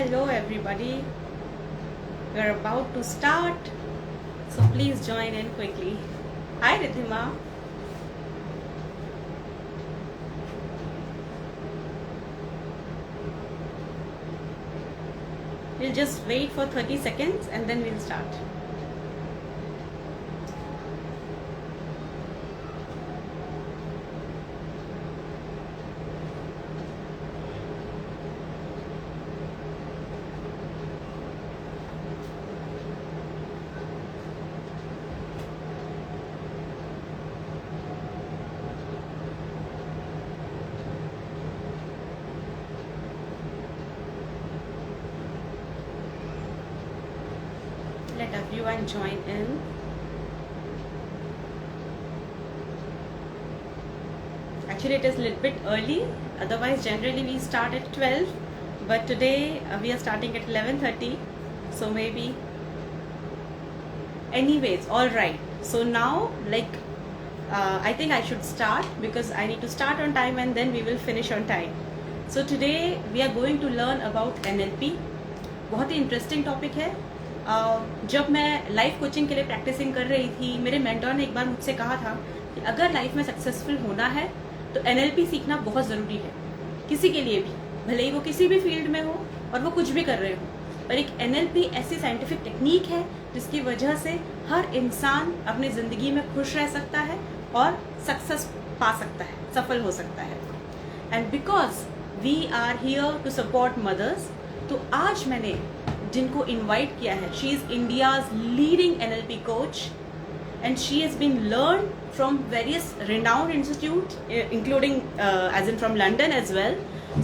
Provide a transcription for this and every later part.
Hello everybody, we're about to start, so please join in quickly. Hi Ridhima. We'll just wait for 30 seconds and then we'll start. Let everyone join in. Actually it is a little bit early, otherwise generally we start at 12, but today we are starting at 11:30, so maybe anyways. All right, so now I think I should start because I need to start on time and then we will finish on time. So today we are going to learn about NLP. बहुत ही interesting topic है. जब मैं life coaching के लिए practising कर रही थी, मेरे मेंटर ने एक बार मुझसे कहा था कि अगर लाइफ में सक्सेसफुल होना है तो NLP सीखना बहुत ज़रूरी है, किसी के लिए भी, भले ही वो किसी भी फील्ड में हो और वो कुछ भी कर रहे हो. पर एक NLP ऐसी साइंटिफिक टेक्निक है जिसकी वजह से हर इंसान अपनी ज़िंदगी में खुश रह सकता है और सक्सेस पा सकता है, सफल हो सकता है. And because we are here to support mothers, तो आज मैंने जिनको इनवाइट किया है, she is India's leading NLP coach and she has been learned from various renowned institutes, including as in from London as well.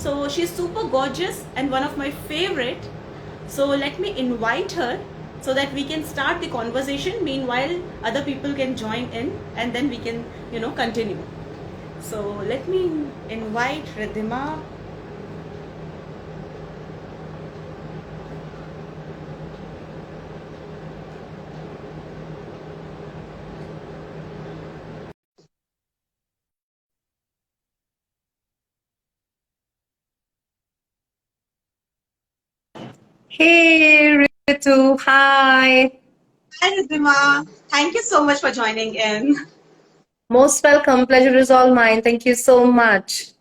So she's super gorgeous and one of my favorite. So let me invite her so that we can start the conversation. Meanwhile, other people can join in and then we can, continue. So let me invite Ridhima. Hey, Ritu. Hi. Hi Ridhima. Thank you so much for joining in. Most welcome. Pleasure is all mine. Thank you so much.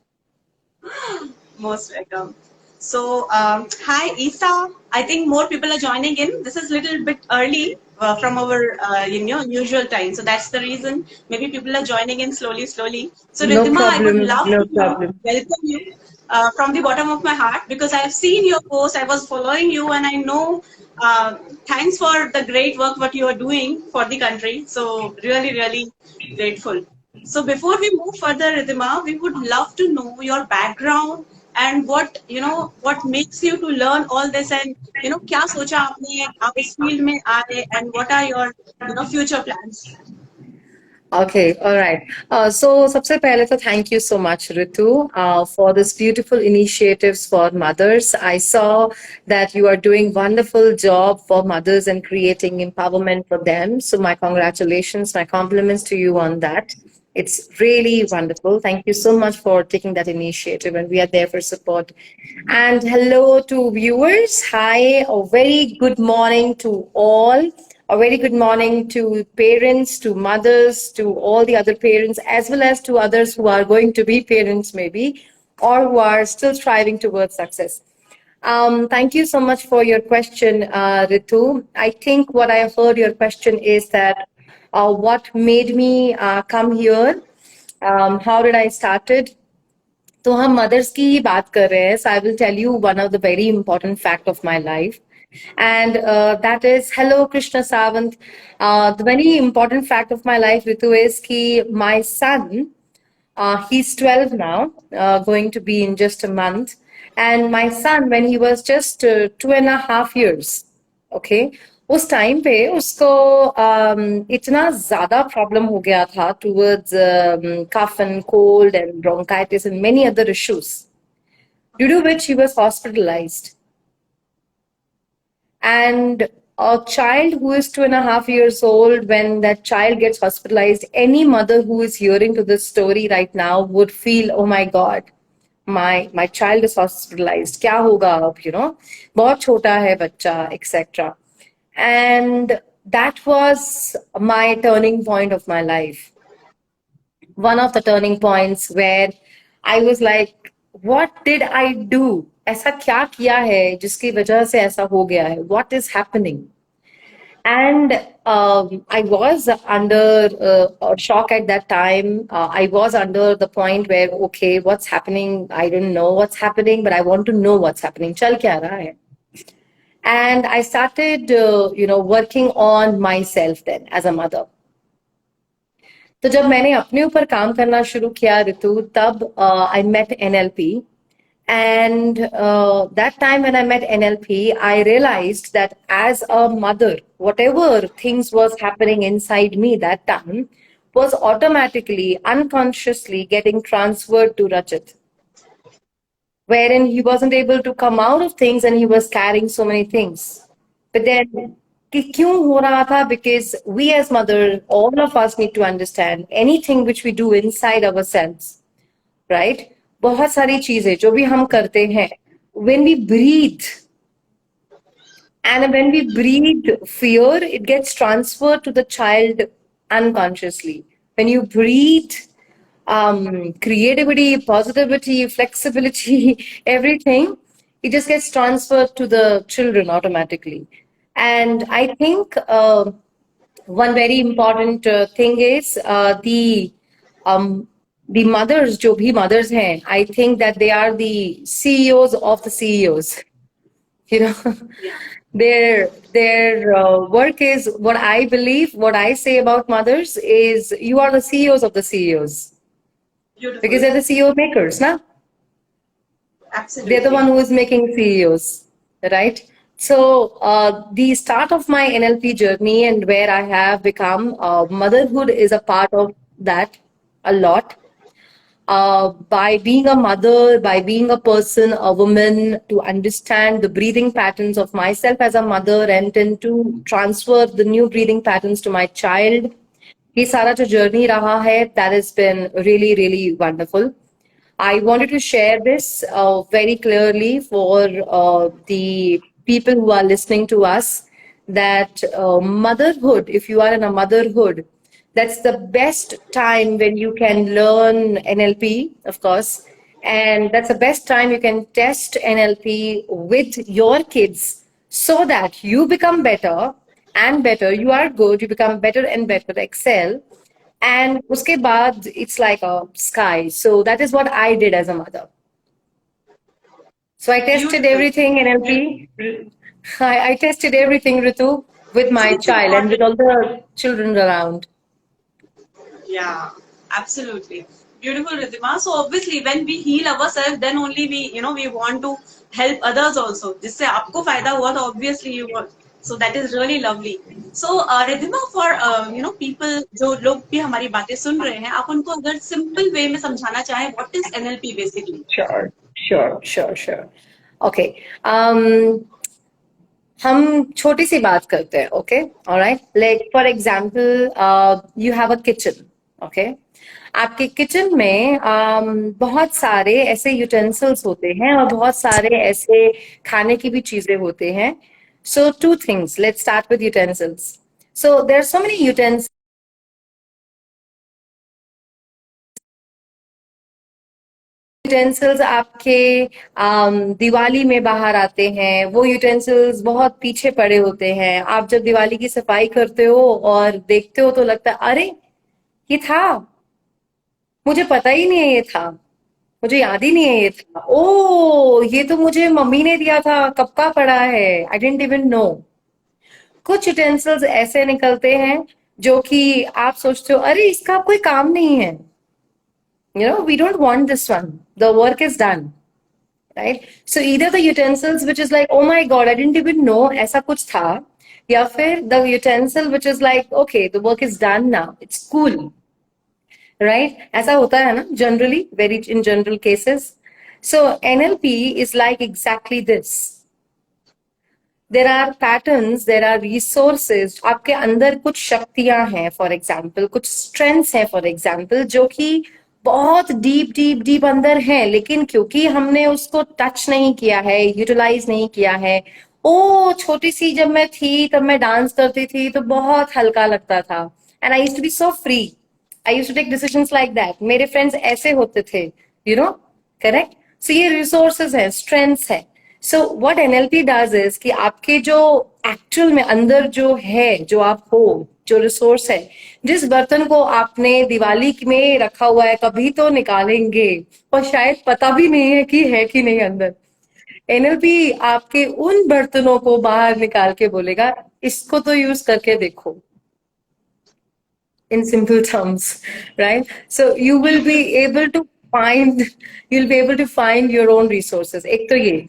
Most welcome. So, hi Isa. I think more people are joining in. This is a little bit early from our usual time, so that's the reason. Maybe people are joining in slowly. So, No Ridhima, I would problem. love No to problem. welcome you from the bottom of my heart because I have seen your post. I was following you, and I know. Thanks for the great work what you are doing for the country. So, really grateful. So before we move further, Ridhima, we would love to know your background and what makes you to learn all this and क्या सोचा आपने आप इस field में आए and what are your future plans. Okay, all right. So, सबसे पहले तो thank you so much, Ritu, for this beautiful initiatives for mothers. I saw that you are doing wonderful job for mothers and creating empowerment for them. So, my congratulations, my compliments to you on that. It's really wonderful. Thank you so much for taking that initiative, and we are there for support. And hello to viewers. Hi, a very good morning to all. A very good morning to parents, to mothers, to all the other parents, as well as to others who are going to be parents, maybe, or who are still striving towards success. Thank you so much for your question, Ritu. I think what I heard your question is that what made me come here, how did I started? तो हम mother's की ही बात कर रहे हैं. So I will tell you one of the very important fact of my life. And that is, hello, Krishna Savant. The very important fact of my life, Ritu, is ki my son, he's 12 now, going to be in just a month. And my son, when he was just 2.5 years, okay, उस time पे उसको इतना ज्यादा problem हो गया था towards cough and cold and bronchitis and many other issues, due to which he was hospitalized. And a child who is 2.5 years old, when that child gets hospitalized, any mother who is hearing to this story right now would feel, oh my God, my child is hospitalized, क्या होगा अब, बहुत छोटा है बच्चा, etc. And that was my turning point of my life. One of the turning points where I was like, what did I do? ऐसा क्या किया है जिसकी वजह से ऐसा हो गया है? What is happening? And I was under a shock at that time. I was under the point where, okay, what's happening? I don't know what's happening, but I want to know what's happening. चल क्या रहा है? And I started, working on myself then as a mother. तो जब मैंने अपने ऊपर काम करना शुरू किया ऋतु, तब I met NLP. And that time when I met NLP, I realized that as a mother, whatever things was happening inside me that time was automatically, unconsciously getting transferred to Rajat, wherein he wasn't able to come out of things and he was carrying so many things. But then, कि क्यों हो रहा था? Because we as mother, all of us need to understand anything which we do inside ourselves, right? बहुत सारी चीजें जो भी हम करते हैं, when we breathe, and when we breathe fear, it gets transferred to the child unconsciously. When you breathe creativity, positivity, flexibility, everything, it just gets transferred to the children automatically. And I think one very important thing is the mothers, जो भी mothers हैं, I think that they are the CEOs of the CEOs. You know, their work is, what I believe, what I say about mothers is, you are the CEOs of the CEOs. Beautiful. Because they're the CEO makers, na? Absolutely. They're the one who is making CEOs, right? So the start of my NLP journey and where I have become, motherhood is a part of that a lot. By being a mother, by being a person, a woman, to understand the breathing patterns of myself as a mother and then to transfer the new breathing patterns to my child. ये सारा जो journey रहा है, that has been really, really wonderful. I wanted to share this very clearly for the people who are listening to us, that motherhood, if you are in a motherhood, that's the best time when you can learn NLP, of course. And that's the best time you can test NLP with your kids so that you become better and better. You are good, you become better and better, excel. And uske baad, it's like a sky. So that is what I did as a mother. So I tested Beautiful. everything NLP. I tested everything, Ritu, with my So it's child and with important. all the children around. Yeah, absolutely. Beautiful, Ridhima. So obviously, when we heal ourselves, then only we want to help others also. जिससे आपको फायदा हुआ तो obviously you want. So that is really lovely. So Ridhima, for people जो लोग भी हमारी बातें सुन रहे हैं, आप उनको अगर simple way में समझाना चाहें, what is NLP basically? Sure. Okay. हम छोटी सी बात करते हैं, okay? Alright, like for example you have a kitchen, okay? आपके किचन में बहुत सारे ऐसे यूटेंसिल्स होते हैं और बहुत सारे ऐसे खाने की भी चीजें होते हैं. So two things, let's start with utensils. So there are so many utensils utensils आपके दिवाली में बाहर आते हैं. वो यूटेंसिल्स बहुत पीछे पड़े होते हैं. आप जब दिवाली की सफाई करते हो और देखते हो तो लगता है, अरे ये था, मुझे पता ही नहीं है ये था, मुझे याद ही नहीं है ये था. ओ, ये तो मुझे मम्मी ने दिया था, कब का पड़ा है, आई डिडंट इवन नो. कुछ यूटेंसिल्स ऐसे निकलते हैं जो कि आप सोचते हो, अरे इसका कोई काम नहीं है. We don't want this one. The work is done. Right? So either the utensils which is like, oh my God, I didn't even know ऐसा कुछ था, या फिर the utensil which is like, okay, the work is done now. It's cool. Right? ऐसा होता है ना, generally, very in general cases. So NLP is like exactly this. There are patterns, there are resources. आपके अंदर कुछ शक्तियां हैं, for example, कुछ strengths हैं, for example, जो कि बहुत डीप डीप डीप अंदर है, लेकिन क्योंकि हमने उसको टच नहीं किया है, यूटिलाइज नहीं किया है। ओ छोटी सी जब मैं थी तब मैं डांस करती थी तो बहुत हल्का लगता था, and I used to be so free, I used to take decisions like that, मेरे फ्रेंड्स ऐसे होते थे, यू नो, करेक्ट। सो ये रिसोर्सेज है, स्ट्रेंथ्स है। So what NLP does is कि आपके जो एक्चुअल में अंदर जो है, जो आप हो, जो रिसोर्स है, जिस बर्तन को आपने दिवाली में रखा हुआ है, कभी तो निकालेंगे और शायद पता भी नहीं है कि नहीं अंदर। एनएलपी आपके उन बर्तनों को बाहर निकाल के बोलेगा, इसको तो यूज करके देखो, in simple terms, right? So you'll be able to find your own resources. एक तो ये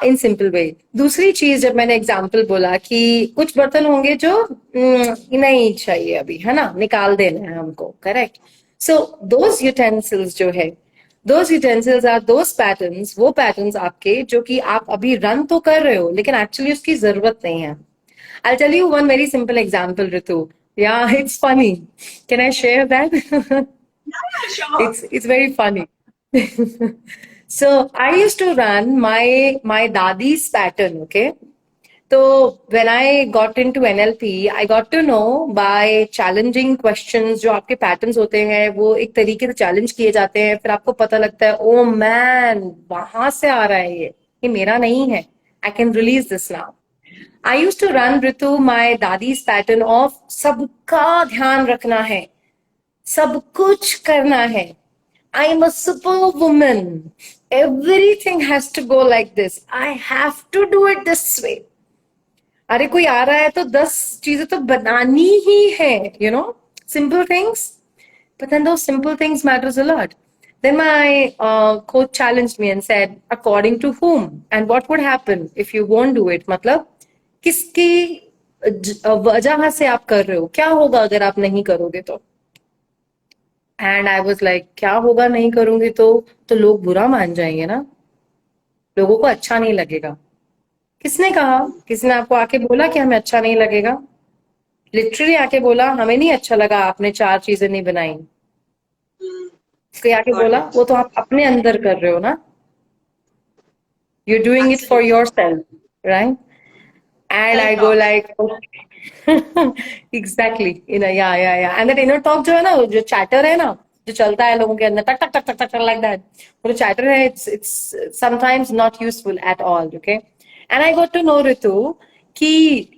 इन सिंपल वे। दूसरी चीज, जब मैंने एग्जाम्पल बोला कि कुछ बर्तन होंगे जो नहीं चाहिए अभी, है ना, निकाल देना है हमको, करेक्ट। सो दोज यूटेंसिल्स जो है, those utensils are those patterns, वो पैटर्न्स आपके जो कि आप अभी रन तो कर रहे हो लेकिन एक्चुअली उसकी जरूरत नहीं है। I'll tell you one very simple example, Ritu. Yeah, it's funny. Can I share that? Yeah, sure. It's very funny. So I used to run my dadi's pattern, okay? So when I got into NLP, I got to know by challenging questions, जो आपके patterns होते हैं वो एक तरीके से challenge किए जाते हैं, फिर आपको पता लगता है ओ मैन वहां से आ रहा है, ये मेरा नहीं है, I can release this now. I used to run, Ritu, my dadi's pattern of सबका ध्यान रखना है, सब कुछ करना है. I am a superwoman. Everything has to go like this. I have to do it this way. अरे कोई आ रहा है तो 10 चीजें तो बनानी ही है, you know, simple things. But then those simple things matters a lot. Then my coach challenged me and said, according to whom and what would happen if you won't do it? मतलब किसकी वजह से आप कर रहे हो, क्या होगा अगर आप नहीं करोगे तो। एंड आई वाज लाइक, क्या होगा नहीं करूंगी तो लोग बुरा मान जाएंगे ना, लोगों को अच्छा नहीं लगेगा। किसने कहा, किसने आपको आके बोला कि हमें अच्छा नहीं लगेगा? लिटरली आके बोला हमें नहीं अच्छा लगा, आपने 4 चीजें नहीं बनाई। कोई आके Got बोला, it. वो तो आप अपने अंदर कर रहे हो ना, you're doing it for Absolutely. yourself, right? And I Self go talk. like, exactly, you know, yeah. And that inner talk जो है ना, जो chatter है ना, जो चलता है लोगों के अंदर, टक टक टक टक टक like that, वो जो chatter है, it's sometimes not useful at all, okay? And I got to know, Ritu, कि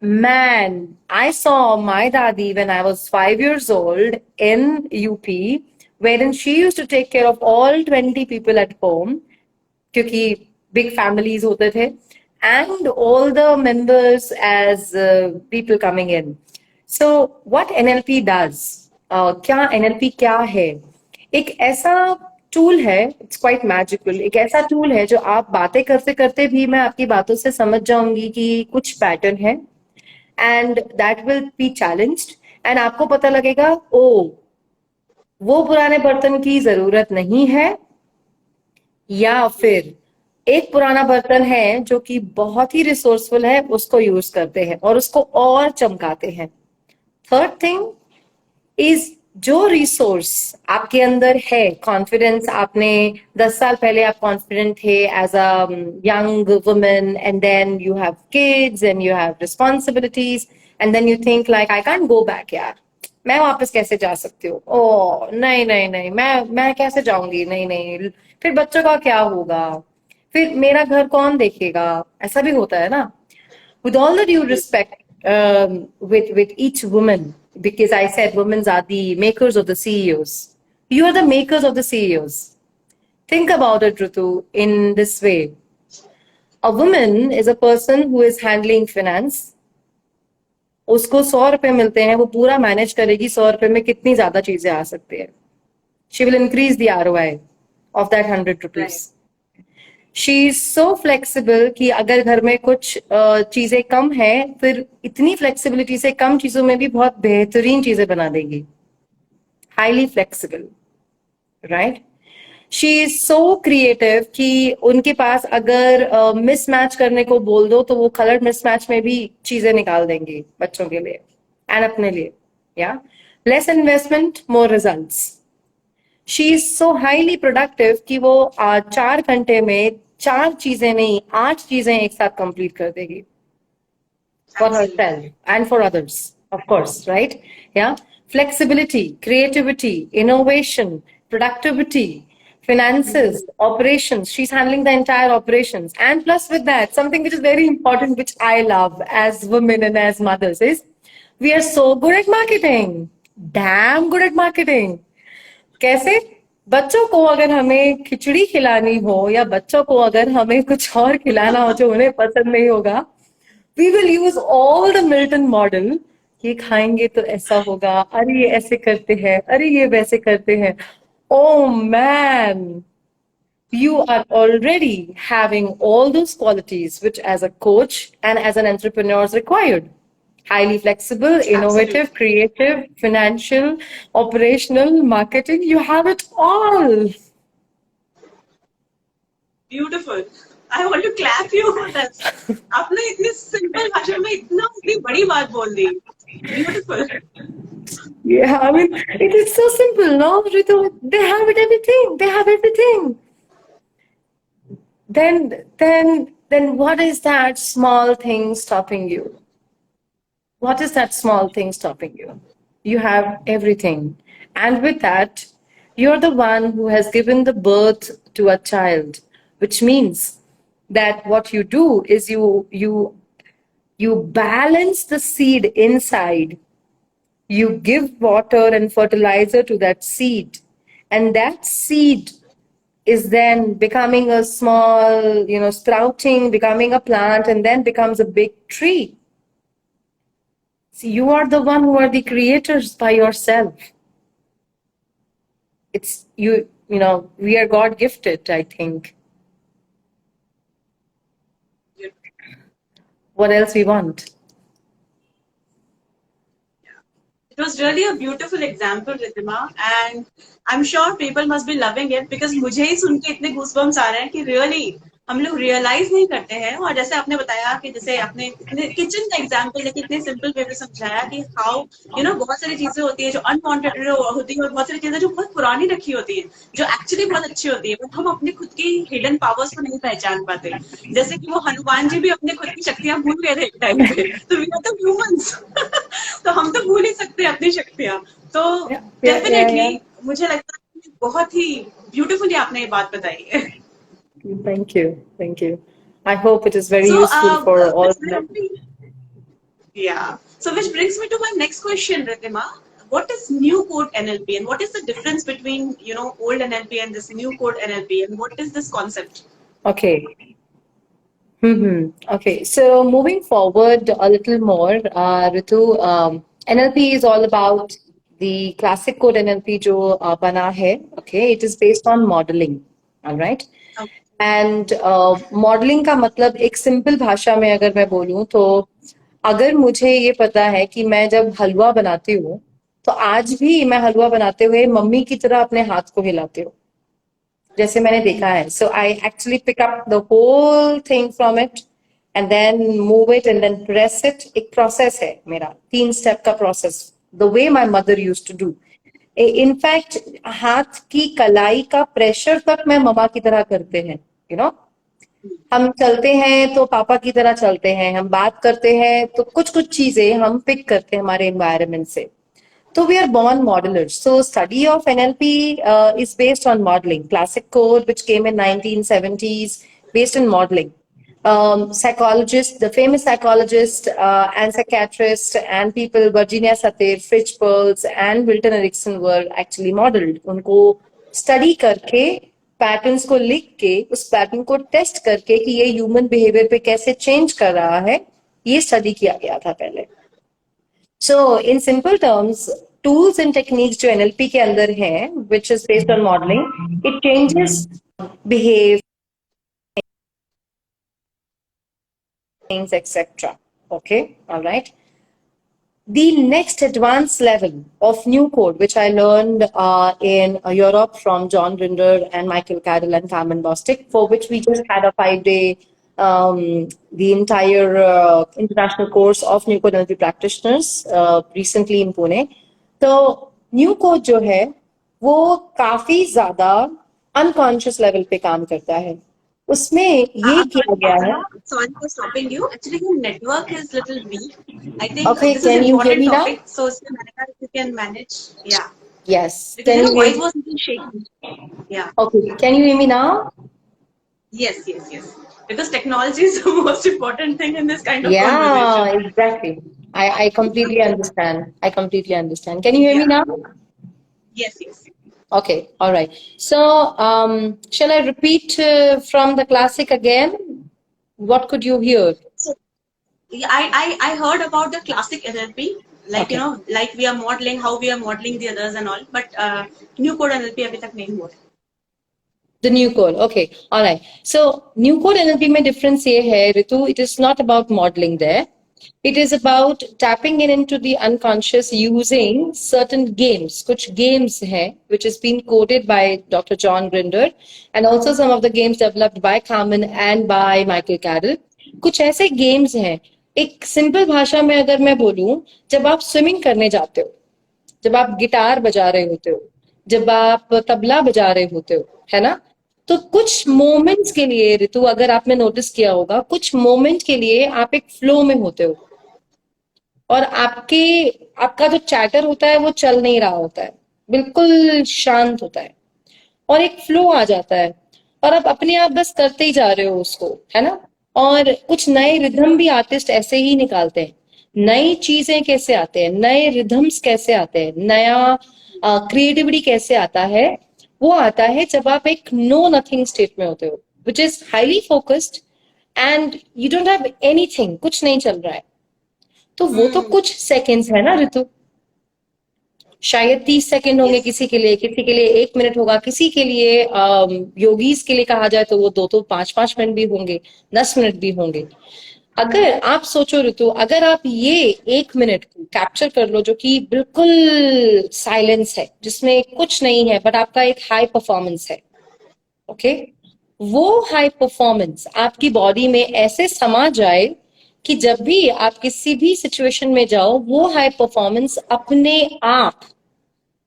man, I saw my dadi when I was 5 years old in UP, wherein she used to take care of all 20 people at home, क्योंकि big families होते थे, and all the members as people coming in. So what NLP does, क्या NLP क्या है? एक ऐसा tool है, it's quite magical, एक ऐसा टूल है जो आप बातें करते करते भी मैं आपकी बातों से समझ जाऊंगी कि कुछ पैटर्न है, and that will be challenged, and आपको पता लगेगा ओ वो पुराने बर्तन की जरूरत नहीं है, या फिर एक पुराना बर्तन है जो कि बहुत ही रिसोर्सफुल है, उसको यूज करते हैं और उसको और चमकाते हैं। थर्ड थिंग इज, जो रिसोर्स आपके अंदर है, कॉन्फिडेंस, आपने 10 साल पहले आप कॉन्फिडेंट थे as a young women, and then you have kids and you have responsibilities, and then you think like I can go back, यार मैं वापस कैसे जा सकती हूँ, ओ नहीं नहीं नहीं, मैं कैसे जाऊंगी, नहीं नहीं, फिर बच्चों का क्या होगा, फिर मेरा घर कौन देखेगा, ऐसा भी होता है ना। With all the due respect, with each woman, because I said women are the makers of the CEOs. You are the makers of the CEOs. Think about it, Rutu, in this way. A woman is a person who is handling finance. उसको 100 रुपए मिलते हैं, वो पूरा manage करेगी, 100 रुपए में कितनी ज्यादा चीजें आ सकती है। She will increase the ROI of that 100 rupees. Right. She is so flexible कि अगर घर में कुछ चीजें कम है, फिर इतनी फ्लेक्सिबिलिटी से कम चीजों में भी बहुत बेहतरीन चीजें बना देगी। Highly flexible, right. She is so creative कि उनके पास अगर मिसमैच करने को बोल दो तो वो कलर मिसमैच में भी चीजें निकाल देंगी बच्चों के लिए एंड अपने लिए। या less investment, more results. She is so highly productive कि वो 4 घंटे में 4 चीजें नहीं 8 चीजें एक साथ कंप्लीट कर देगी for Absolutely. herself and for others, of course, right? Yeah. Flexibility, creativity, innovation, productivity, finances, operations. She's handling the entire operations. And plus, with that, something which is very important, which I love as women and as mothers, is we are so good at marketing. Damn good at marketing. कैसे बच्चों को अगर हमें खिचड़ी खिलानी हो या बच्चों को अगर हमें कुछ और खिलाना हो जो उन्हें पसंद नहीं होगा, we will use all the Milton model. ये खाएंगे तो ऐसा होगा, अरे ये ऐसे करते हैं, अरे ये वैसे करते हैं. Oh man, you are already having all those qualities which as a coach and as an entrepreneur is required. Highly flexible, Absolutely. innovative, creative, financial, operational, marketing, you have it all. Beautiful. I want to clap you for this. आपने इतनी simple भाषा में इतनी बड़ी बात बोल दी. Beautiful. Yeah, I mean, it is so simple, no, Ritu? They have it everything. They have everything. Then what is that small thing stopping you? What is that small thing stopping you? You have everything. And with that, you're the one who has given the birth to a child, which means that what you do is you balance the seed inside. You give water and fertilizer to that seed, and that seed is then becoming a small, sprouting, becoming a plant, and then becomes a big tree. See, you are the one who are the creators by yourself. It's we are God gifted, I think. What else we want? It was really a beautiful example, Ridhima, and I'm sure people must be loving it because मुझे ही सुन के इतने goosebumps आ रहे हैं कि really हम लोग realise नहीं करते हैं. और जैसे आपने बताया कि जैसे आपने इतने किचन का एग्जांपल लेके इतने सिंपल वे में समझाया कि हाउ बहुत सारी चीजें होती है जो अनवांटेड होती है और बहुत सारी चीजें जो बहुत पुरानी रखी होती है जो एक्चुअली बहुत अच्छी होती है बट हम अपने खुद की हिडन पावर्स को नहीं पहचान पाते. जैसे कि वो हनुमान जी भी अपने खुद की शक्तियां भूल गए थे एक टाइम पे. तो वी आर द ह्यूमंस. तो हम तो भूल ही सकते हैं अपनी शक्तियां. तो Yeah, yeah, yeah, definitely yeah. मुझे लगता है कि बहुत ही ब्यूटीफुली आपने ये बात बताई है. Thank you. Thank you. I hope it is very So, useful for all which of brings them. me, yeah. So, which brings me to my next question, Ridhima. What is new code NLP, and what is the difference between old NLP and this new code NLP, and what is this concept? Okay. Okay, so moving forward a little more, Ritu, NLP is all about the classic code NLP जो बना है. Okay, it is based on modeling. All right. Okay. And modelling का मतलब एक simple भाषा में अगर मैं बोलूं तो अगर मुझे ये पता है कि मैं जब हलवा बनाती हूँ तो आज भी मैं हलवा बनाते हुए मम्मी की तरह अपने हाथ को हिलाती हूँ जैसे मैंने देखा है. So I actually pick up the whole thing from it and then move it and then press it. एक प्रोसेस है मेरा 3 स्टेप का process the way my mother use to do. In fact हाथ की कलाई का प्रेशर तक मैं मम्मा की तरह करते हैं. हम चलते हैं तो पापा की तरह चलते हैं. हम बात करते हैं तो कुछ कुछ चीजें हम पिक करते हैं हमारे एनवायरनमेंट से. So we are born modelers. So study of NLP is based on modeling. Classic code, which came in 1970s, based on modeling. Psychologists, the famous psychologist and psychiatrist and people, Virginia Satir, Fritz Perls, and Milton Erickson were actually modeled. उनको study करके patterns को लिख के उस pattern को test करके कि ये ह्यूमन बिहेवियर पे कैसे चेंज कर रहा है ये स्टडी किया गया था पहले. So, in simple terms, tools and techniques जो NLP के अंदर हैं, which is based on modeling, it changes behave things, etc. Okay, all right. The next advanced level of new code, which I learned in Europe from John Rinder and Michael Cadell and Carmen Bostic, for which we just had a 5-day the entire international course of new code NLP practitioners recently in Pune. So new code जो है वो काफी ज्यादा unconscious level पे काम करता है। उसमें ये किया गया है। Sorry for stopping you. Actually, your network is little weak. I think okay, this is can you here important me now? topic. So, Samantha, if you can manage, yeah, yes, because can your you voice here? was little shaky. Yeah. Okay, can you hear me now? Yes, yes, yes. Because technology is the most important thing in this kind of Yeah, conversation. exactly. I completely understand. I completely understand. Can you hear me Yeah. now? Yes, yes. Okay, all right. So, shall I repeat from the classic again? What could you hear? So, yeah, I heard about the classic NLP, like Okay. like we are modeling how we are modeling the others and all. But new code NLP अभी तक नहीं हुआ. The new code. Okay. All right. So new code NLP में difference ये है Ritu, it is not about modeling there. It is about tapping in into the unconscious using certain games. कुछ games हैं which has been coded by Dr. John Grinder and also some of the games developed by Carmen and by Michael Carroll. कुछ ऐसे games हैं. एक simple भाषा में अगर मैं बोलूं, जब आप swimming करने जाते हो, जब आप गिटार बजा रहे होते हो, जब आप तबला बजा रहे होते हो, है ना? तो कुछ मोमेंट्स के लिए ऋतु, अगर आपने नोटिस किया होगा, कुछ मोमेंट के लिए आप एक फ्लो में होते हो और आपका जो चैटर होता है वो चल नहीं रहा होता है, बिल्कुल शांत होता है और एक फ्लो आ जाता है और आप अपने आप बस करते ही जा रहे हो उसको, है ना? और कुछ नए रिदम भी आर्टिस्ट ऐसे ही निकालते हैं। नई चीजें कैसे आते हैं, नए रिदम्स कैसे आते हैं, नया क्रिएटिविटी कैसे आता है? वो आता है जब आप एक नो नथिंग स्टेट में होते हो, which is highly focused and you don't have anything, कुछ नहीं चल रहा है। तो वो तो कुछ सेकेंड्स है ना ऋतु, शायद 30 सेकंड होंगे Yes. किसी के लिए 1 मिनट होगा, किसी के लिए योगीज के लिए कहा जाए तो वो 2 5 5 मिनट भी होंगे, 10 मिनट भी होंगे। अगर आप सोचो ऋतु, अगर आप ये 1 मिनट को कैप्चर कर लो जो कि बिल्कुल साइलेंस है, जिसमें कुछ नहीं है, बट आपका एक हाई परफॉर्मेंस है, ओके? वो हाई परफॉर्मेंस आपकी बॉडी में ऐसे समा जाए कि जब भी आप किसी भी सिचुएशन में जाओ, वो हाई परफॉर्मेंस अपने आप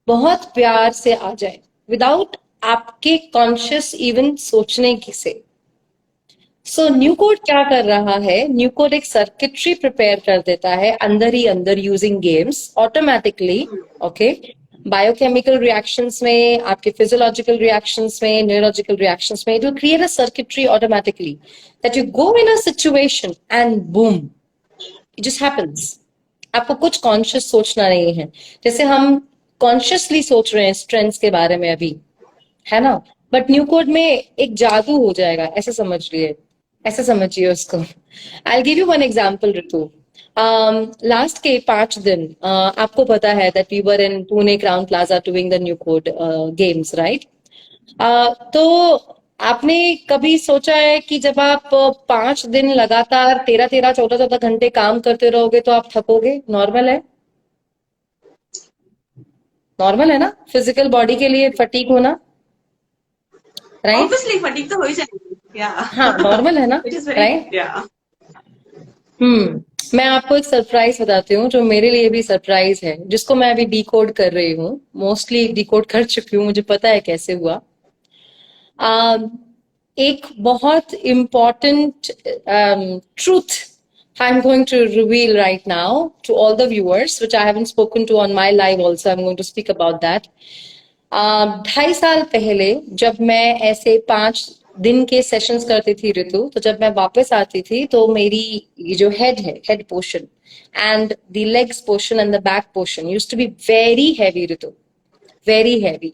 बहुत प्यार से आ जाए, विदाउट आपके कॉन्शियस इवन सोचने की से। सो न्यू कोड क्या कर रहा है? न्यू कोड एक सर्किटरी प्रिपेयर कर देता है अंदर ही अंदर using games automatically, okay? Biochemical reactions में, आपके फिजियोलॉजिकल रिएक्शंस में, न्यूरोलॉजिकल रिएक्शंस में, it will create a circuitry automatically that you go in a situation and boom, it just happens. आपको कुछ कॉन्शियस सोचना नहीं है, जैसे हम कॉन्शियसली सोच रहे हैं स्ट्रेंथ्स के बारे में अभी, है ना? बट न्यू कोड में एक जादू हो जाएगा, ऐसे समझिए, ऐसे समझिए उसको। I give you one example Ritu. Last के 5 दिन आपको पता है that we were in Pune Crowne Plaza doing the new code games, right? तो आपने कभी सोचा है कि जब आप 5 दिन लगातार 13 13 14 14 घंटे काम करते रहोगे तो आप थकोगे? नॉर्मल है, नॉर्मल है ना फिजिकल बॉडी के लिए फटीग होना, राइट? Obviously, fatigue तो हो ही जाएगी. Yeah. हाँ, नॉर्मल है ना, It is very, right? yeah. मैं आपको एक सरप्राइज बताती हूँ जो मेरे लिए भी सरप्राइज है, जिसको मैं अभी डिकोड कर रही हूँ, मोस्टली डिकोड कर चुकी हूँ, मुझे पता है कैसे हुआ। एक बहुत important truth I'm going to reveal right now to all the viewers, which I haven't spoken to on my live also. I'm going to speak about that. 2.5 साल पहले जब मैं ऐसे 5 दिन के सेशंस करती थी ऋतु, तो जब मैं वापस आती थी तो मेरी ये जो हेड है, head portion and the legs portion and the back portion used to be very heavy Ritu, very heavy.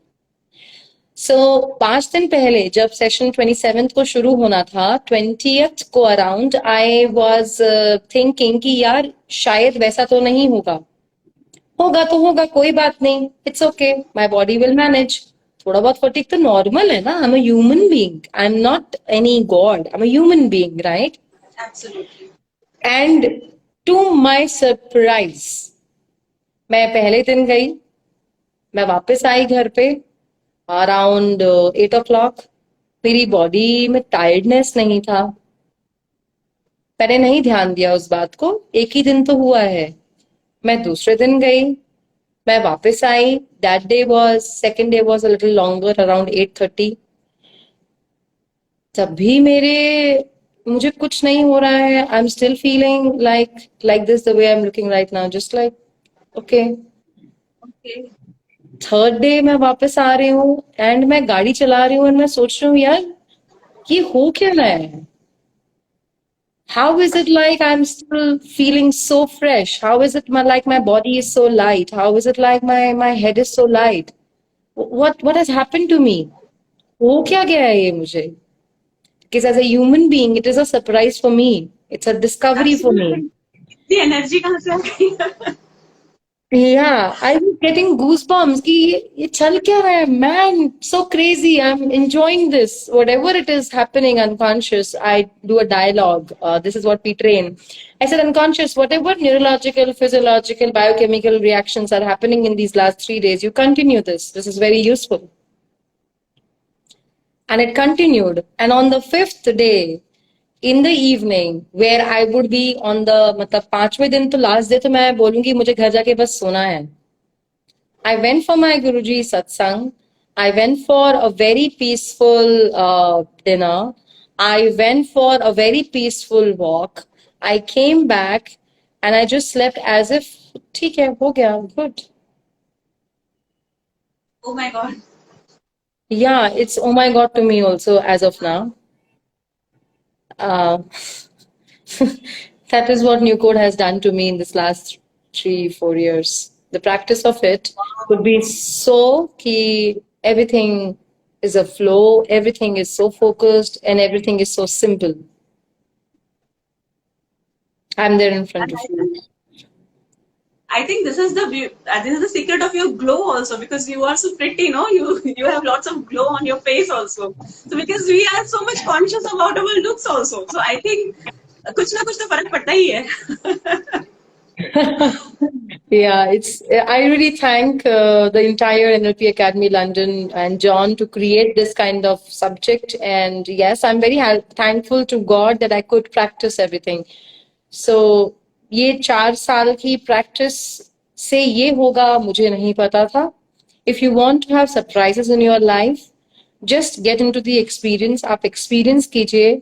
So 5 दिन पहले जब सेशन 27th को शुरू होना था, 20th को अराउंड आई वॉज थिंकिंग कि यार शायद वैसा तो नहीं होगा, होगा तो होगा, कोई बात नहीं, it's okay, my body will manage. थोड़ा बहुत फटीग तो नॉर्मल है ना, I am a human being, I am not any god, I am a human being, right? Absolutely. And to my surprise, मैं पहले दिन गई, मैं वापस आई घर पे अराउंड 8 o'clock। मेरी बॉडी में टायर्डनेस नहीं था, मैंने नहीं ध्यान दिया उस बात को, एक ही दिन तो हुआ है। मैं दूसरे दिन गई, मैं वापस आई. That day was, second day was a little longer, around 8:30. तब भी मुझे कुछ नहीं हो रहा है. I'm still feeling like this, the way I'm looking right now, just like okay. Okay. Third day मैं वापस आ रही हूँ एंड मैं गाड़ी चला रही हूँ और मैं सोच रही हूँ यार ये हो क्या रहा है. How is it like I'm still feeling so fresh? How is it like my body is so light? How is it like my head is so light? What has happened to me? हो क्या गया है ये मुझे? Because as a human being, it is a surprise for me. It's a discovery for me. Absolutely. इतनी energy कहाँ से आ गई? Yeah, I was getting goosebumps कि ये चल क्या रहा है? Man, so crazy. I'm enjoying this. Whatever it is happening unconscious, I do a dialogue. This is what we train. I said unconscious, whatever neurological, physiological, biochemical reactions are happening in these last 3 days, you continue this. This is very useful. And it continued. And on the fifth day, in the evening, where I would be on the मतलब 5वें दिन तो last day तो मैं बोलूंगी मुझे घर जाके बस सोना है. I went for my Guruji satsang. I went for a very peaceful dinner. I went for a very peaceful walk. I came back and I just slept as if ठीक है हो गया good. Oh my God. Yeah, it's oh my God to me also as of now. Uh, that is what New Code has done to me in this last 3-4 years. The practice of it would be so key. Everything is a flow, everything is so focused, and everything is so simple. I'm there in front And of you. I think this is the secret of your glow also, because you are so pretty, no? You have lots of glow on your face also. So because we are so much conscious about our looks also. So I think कुछ ना कुछ तो फर्क पड़ता ही है. Yeah, it's. I really thank the entire NLP Academy London and John to create this kind of subject. And yes, I'm very thankful to God that I could practice everything. So ये 4 साल की practice से ये होगा मुझे नहीं पता था. If you want to have surprises in your life, just get into the experience. आप experience कीजिए.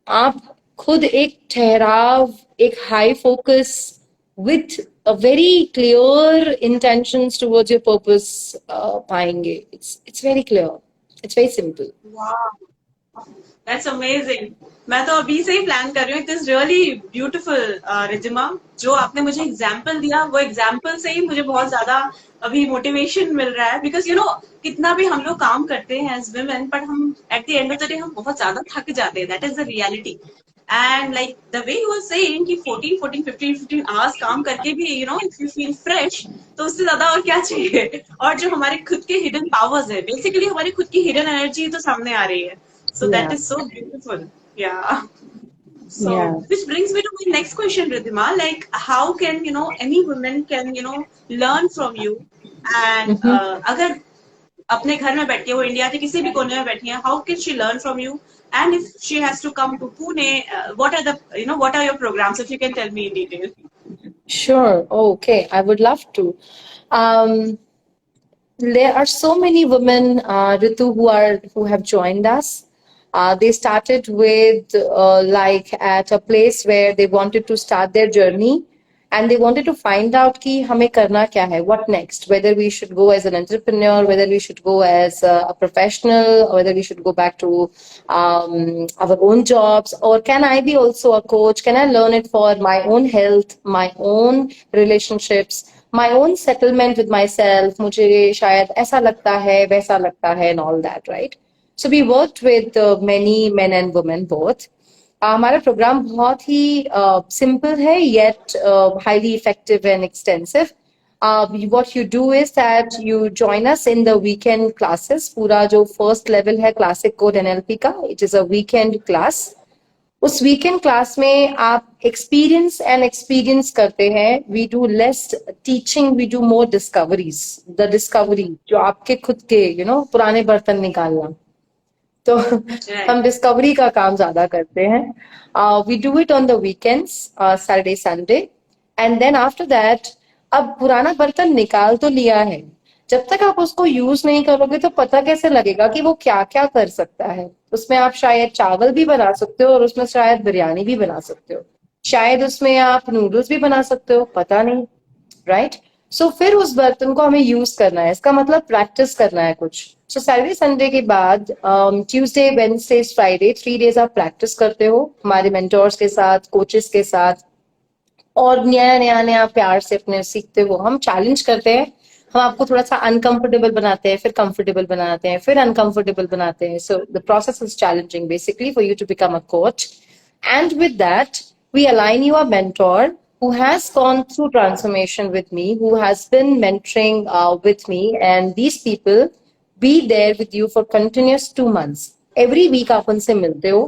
आप खुद एक ठहराव, एक high focus with a very clear intentions towards your purpose पाएंगे. It's very clear. It's very simple. Wow. That's amazing. मैं तो अभी से ही प्लान कर रही हूँ. It is really beautiful, रिजिमा. जो आपने मुझे एग्जाम्पल दिया, वो एग्जाम्पल से ही मुझे बहुत ज्यादा अभी मोटिवेशन मिल रहा है. बिकॉज कितना भी हम लोग काम करते हैं एज वुमेन, बट हम at the end of the day हम बहुत ज्यादा थक जाते हैं. That is the reality. And like the way you are saying कि 15 आवर्स काम करके भी इफ यू फील फ्रेश, तो उससे ज्यादा और क्या चाहिए. और जो हमारे खुद के हिडन पावर्स है, बेसिकली हमारी खुद की हिडन एनर्जी तो सामने आ रही है. So that Yeah, is so beautiful. Yeah. So yeah. which brings me to my next question, Ridhima. Like, how can any woman can learn from you? And Mhm. अगर अपने घर में बैठी है, वो इंडिया के किसी भी कोने में बैठी है, how can she learn from you? And if she has to come to Pune, what are your programs? If you can tell me in detail. Sure. Okay, I would love to. Um, there are so many women, Ritu, who have joined us. They started with like at a place where they wanted to start their journey, and they wanted to find out कि हमें करना क्या है, what next, whether we should go as an entrepreneur, whether we should go as a professional, or whether we should go back to our own jobs, or can I be also a coach? Can I learn it for my own health, my own relationships, my own settlement with myself? मुझे शायद ऐसा लगता है, वैसा लगता है, and all that, right? So we worked with many men and women both. हमारा programme बहुत ही simple है, yet highly effective and extensive. What you do is that you join us in the weekend classes. पूरा जो first level है classic code NLP का, it is a weekend class. उस weekend class में आप experience करते हैं. We do less teaching, we do more discoveries. The discovery जो आपके खुद के पुराने बर्तन निकालना, तो Right. हम डिस्कवरी का काम ज्यादा करते हैं. We do it on the weekends, Saturday Sunday, and then after that अब पुराना बर्तन निकाल तो लिया है, जब तक आप उसको यूज नहीं करोगे तो पता कैसे लगेगा कि वो क्या क्या कर सकता है। उसमें आप शायद चावल भी बना सकते हो और उसमें शायद बिरयानी भी बना सकते हो, शायद उसमें आप नूडल्स भी बना सकते हो, पता नहीं, राइट। सो फिर उस बर्तन को हमें यूज करना है, इसका मतलब प्रैक्टिस करना है कुछ। सो सैटरडे संडे के बाद ट्यूसडे वेडनेसडे फ्राइडे 3 डेज आप प्रैक्टिस करते हो हमारे मेंटोर्स के साथ, कोचेस के साथ, और नया नया नया प्यार से अपने सीखते हो। हम चैलेंज करते हैं, हम आपको थोड़ा सा अनकंफर्टेबल बनाते हैं, फिर कंफर्टेबल बनाते हैं, फिर अनकंफर्टेबल बनाते हैं। So the process is challenging basically for you to become a coach, and with that we align you a mentor who has gone through transformation with me, who has been mentoring with me, and these people be there with you for continuous 2 months. Every week आप उनसे मिलते हो,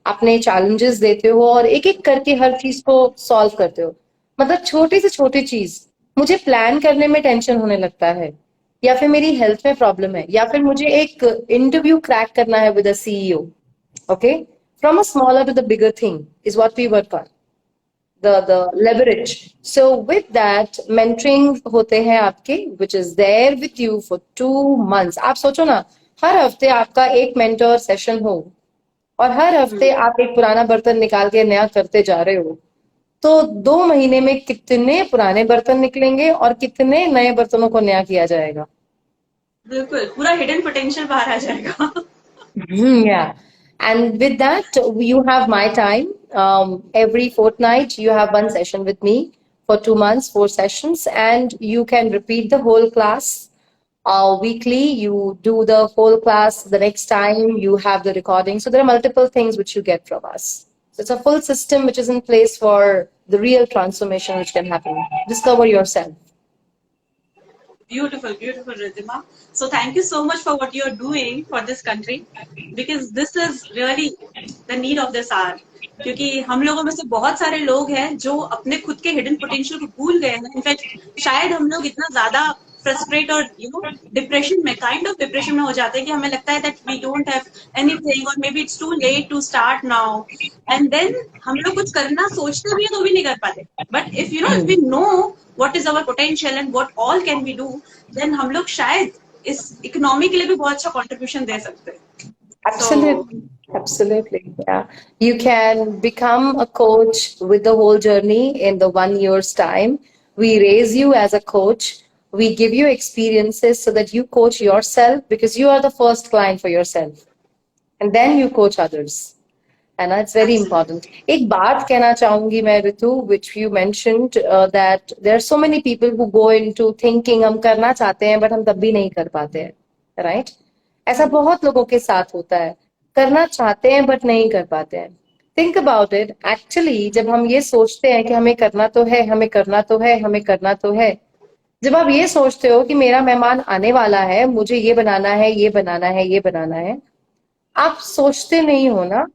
अपने challenges देते हो और एक एक करके हर चीज को सॉल्व करते हो। मतलब छोटी से छोटी चीज, मुझे प्लान करने में टेंशन होने लगता है, या फिर मेरी हेल्थ में प्रॉब्लम है, या फिर मुझे एक इंटरव्यू क्रैक करना है with a CEO, okay, from a smaller to the bigger thing is what we work on, the leverage. So with that mentoring होते हैं आपके, which is there with you for 2 months. आप सोचो ना, हर हफ्ते आपका एक मेंटोर सेशन हो और हर हफ्ते आप एक पुराना बर्तन निकाल के नया करते जा रहे हो, तो 2 महीने में कितने पुराने बर्तन निकलेंगे और कितने नए बर्तनों को नया किया जाएगा। बिल्कुल, पूरा हिडन पोटेंशियल बाहर आ जाएगा। Yeah. And with that, you have my time. Every fortnight, you have one session with me for 2 months, 4 sessions, and you can repeat the whole class weekly. You do the whole class the next time, you have the recording. So there are multiple things which you get from us. So it's a full system which is in place for the real transformation which can happen. Discover yourself. Beautiful, beautiful, Ridhima. So thank you so much for what you're doing for this country, because this is really the need of this hour. क्योंकि हम लोगों में से बहुत सारे लोग हैं जो अपने खुद के हिडन पोटेंशियल को भूल गए हैं। इनफैक्ट शायद हम लोग इतना ज्यादा फ्रस्ट्रेट और डिप्रेशन में, काइंड ऑफ डिप्रेशन में हो जाते हैं कि हमें लगता है that we don't have anything, और maybe it's too late to start now. And then हम लोग कुछ करना सोचते भी हैं तो भी नहीं कर पाते। But if if we know what is our potential and what all can we do, then हम लोग शायद इस इकोनॉमी के लिए भी बहुत अच्छा कंट्रीब्यूशन दे सकते हैं। Absolutely. Absolutely. Yeah. You can become a coach with the whole journey in the 1 year's time. We raise you as a coach. We give you experiences so that you coach yourself, because you are the first client for yourself. And then you coach others. And that's very important. एक बात कहना चाहूंगी मैं Ritu, which you mentioned that there are so many people who go into thinking हम करना चाहते हैं but हम तब भी नहीं कर पाते हैं, right? ऐसा बहुत लोगों के साथ होता है, करना चाहते हैं बट नहीं कर पाते हैं। थिंक अबाउट इट, एक्चुअली जब हम ये सोचते हैं कि हमें करना तो है, हमें करना तो है, हमें करना तो है, जब आप ये सोचते हो कि मेरा मेहमान आने वाला है, मुझे ये बनाना है, ये बनाना है, ये बनाना है, आप सोचते नहीं हो ना,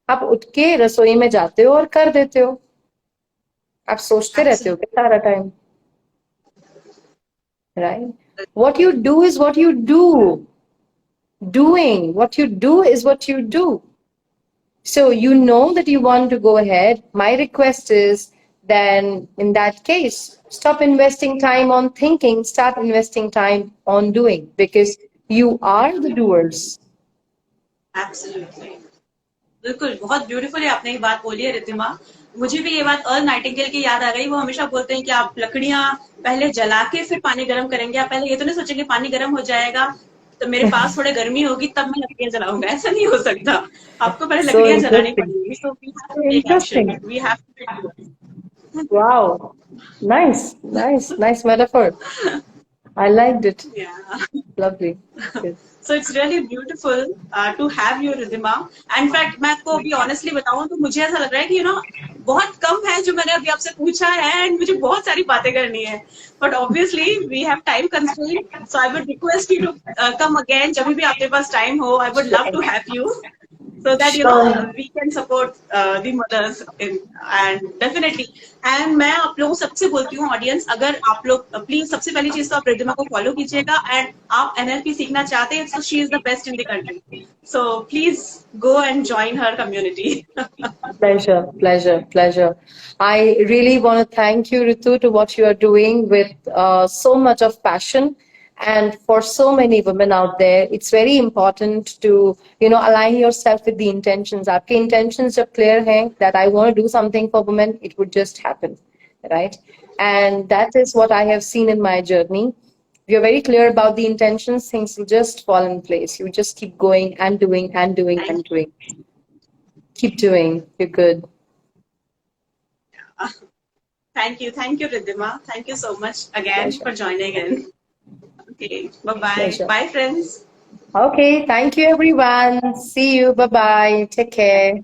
आप उठ के रसोई में जाते हो और कर देते हो। आप सोचते रहते हो क्या सारा time, right? What you do is what you do. Doing what you do is what you do. So you know that you want to go ahead. My request is then in that case, stop investing time on thinking, start investing time on doing, because you are the doers. Absolutely. बिल्कुल, बहुत beautifully आपने ये बात बोली है रिद्धिमा। मुझे भी ये बात अर्ल नाइटिंगेल की याद आ गई। वो हमेशा बोलते हैं कि आप लकड़ियां पहले जला के फिर पानी गर्म करेंगे। आप पहले ये तो नहीं सोचेंगे पानी गर्म हो जाएगा तो मेरे पास थोड़े गर्मी होगी तब मैं लकड़ियां जलाऊंगा, ऐसा नहीं हो सकता। आपको पहले So लकड़ियां जलानी interesting. पड़ेगी। So we have So to take action, interesting. We have to. Wow. Nice, nice, nice metaphor. I liked it. Yeah. Lovely. Good. So it's really beautiful to have you, Ridhima. In fact, मैं आपको अभी honestly बताऊं तो मुझे ऐसा लग रहा है कि बहुत कम है जो मैंने अभी आपसे पूछा है, एंड मुझे बहुत सारी बातें करनी है। But obviously we have time constraint, so I would request you to come again जब भी आपके पास time हो. I would love to have you. so that Sure. we can support the mothers and definitely. And मैं आप लोगों सबसे बोलती हूँ ऑडियंस, अगर आप लोग प्लीज सबसे पहली चीज तो आप रिद्धिमा को फॉलो कीजिएगा, एंड आप एनएलपी सीखना चाहते हैं, so she is the best in the country, so please go and join her community. Pleasure, pleasure, pleasure. I really want to thank you, Ritu, to what you are doing with so much of passion. And for so many women out there, it's very important to, align yourself with the intentions. आपके intentions जब clear हैं that I want to do something for women, it would just happen, right? And that is what I have seen in my journey. If you're very clear about the intentions, things will just fall in place. You just keep going and doing and doing Thank and doing. Keep doing. You're good. thank you Ridhima, thank you so much again Pleasure. for joining in. Okay, bye bye, Pleasure. bye friends. Okay. Thank you, everyone. See you. Bye bye. Take care.